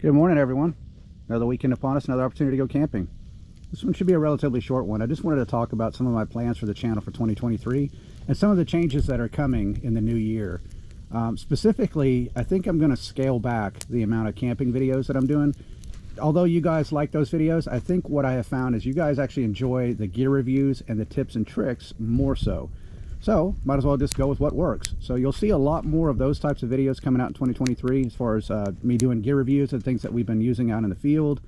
Good morning, everyone. Another weekend upon us, another opportunity to go camping. This one should be a relatively short one. I just wanted to talk about some of my plans for the channel for 2023 and some of the changes that are coming in the new year. Specifically, I think I'm going to scale back the amount of camping videos that I'm doing. Although you guys like those videos, I think what I have found is you guys actually enjoy the gear reviews and the tips and tricks more so. So might as well just go with what works. So you'll see a lot more of those types of videos coming out in 2023 as far as me doing gear reviews and things that we've been using out in the field,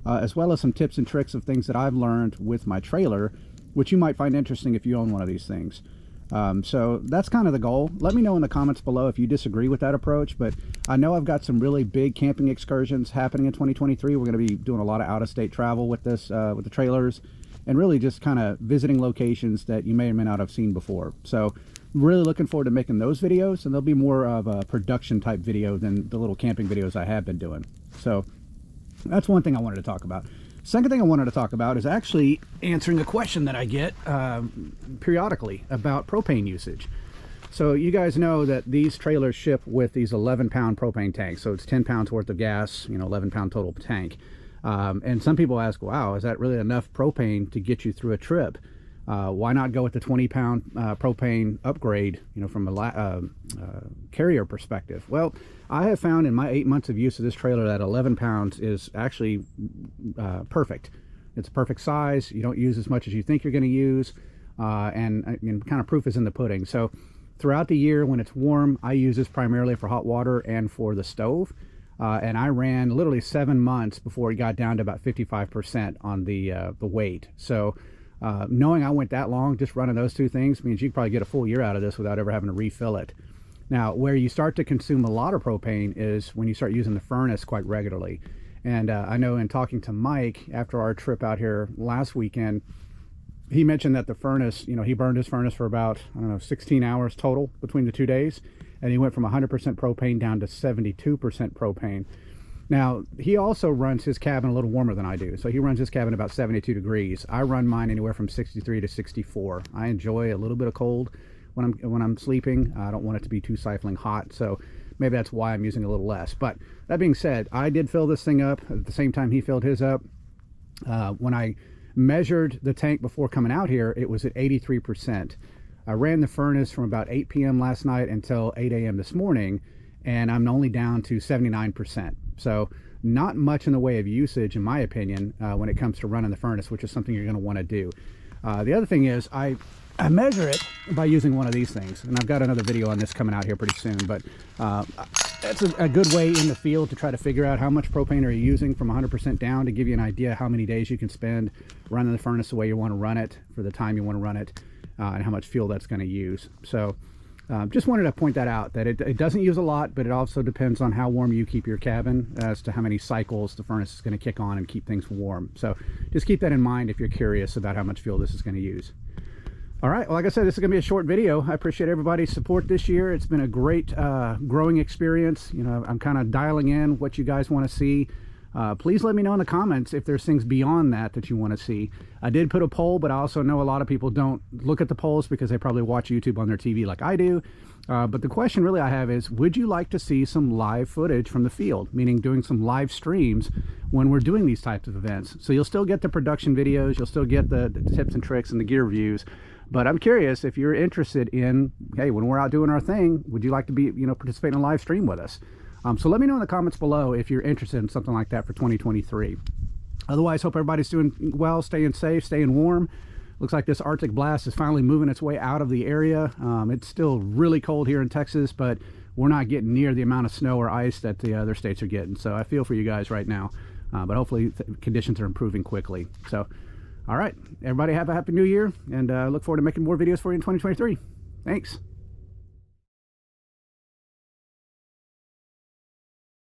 as well as some tips and tricks of things that I've learned with my trailer, which you might find interesting if you own one of these things. So that's kind of the goal. Let me know in the comments below if you disagree with that approach, but I know I've got some really big camping excursions happening in 2023. We're going to be doing a lot of out-of-state travel with this, with the trailers, and really just kind of visiting locations that you may or may not have seen before. So really looking forward to making those videos, and they'll be more of a production type video than the little camping videos I have been doing. So that's one thing I wanted to talk about. Second thing I wanted to talk about is actually answering a question that I get periodically about propane usage. So you guys know that these trailers ship with these 11-pound propane tanks. So it's 10 pounds worth of gas, 11-pound total tank. And some people ask, wow, is that really enough propane to get you through a trip? Why not go with the 20-pound propane upgrade, from a carrier perspective? Well, I have found in my 8 months of use of this trailer that 11 pounds is actually perfect. It's a perfect size. You don't use as much as you think you're going to use, and kind of proof is in the pudding. So throughout the year when it's warm, I use this primarily for hot water and for the stove. And I ran literally 7 months before it got down to about 55% on the weight. So knowing I went that long just running those two things means you can probably get a full year out of this without ever having to refill it. Now, where you start to consume a lot of propane is when you start using the furnace quite regularly. And I know in talking to Mike after our trip out here last weekend, he mentioned that the furnace, he burned his furnace for about, 16 hours total between the 2 days. And he went from 100% propane down to 72% propane. Now, he also runs his cabin a little warmer than I do. So he runs his cabin about 72 degrees. I run mine anywhere from 63 to 64. I enjoy a little bit of cold when I'm sleeping. I don't want it to be too stifling hot. So maybe that's why I'm using a little less. But that being said, I did fill this thing up at the same time he filled his up. When I measured the tank before coming out here, it was at 83%. I ran the furnace from about 8 p.m. last night until 8 a.m. this morning, and I'm only down to 79%. So not much in the way of usage, in my opinion, when it comes to running the furnace, which is something you're going to want to do. The other thing is I measure it by using one of these things, and I've got another video on this coming out here pretty soon, but that's a good way in the field to try to figure out how much propane are you using from 100% down, to give you an idea how many days you can spend running the furnace the way you want to run it for the time you want to run it. And how much fuel that's going to use. So just wanted to point that out, that it doesn't use a lot, but it also depends on how warm you keep your cabin as to how many cycles the furnace is going to kick on and keep things warm. So just keep that in mind if you're curious about how much fuel this is going to use. All right, well, like I said, this is going to be a short video. I appreciate everybody's support this year. It's been a great growing experience. I'm kind of dialing in what you guys want to see. Please let me know in the comments if there's things beyond that you want to see. I did put a poll, but I also know a lot of people don't look at the polls because they probably watch YouTube on their TV like I do. But the question really I have is, would you like to see some live footage from the field, meaning doing some live streams when we're doing these types of events? So you'll still get the production videos, you'll still get the tips and tricks and the gear reviews. But I'm curious if you're interested in, hey, when we're out doing our thing, would you like to be, participate in a live stream with us? So let me know in the comments below if you're interested in something like that for 2023. Otherwise, hope everybody's doing well, staying safe, staying warm. Looks like this Arctic blast is finally moving its way out of the area. It's still really cold here in Texas, but we're not getting near the amount of snow or ice that the other states are getting. So I feel for you guys right now, but hopefully conditions are improving quickly. So, all right, everybody have a happy new year, and look forward to making more videos for you in 2023. Thanks.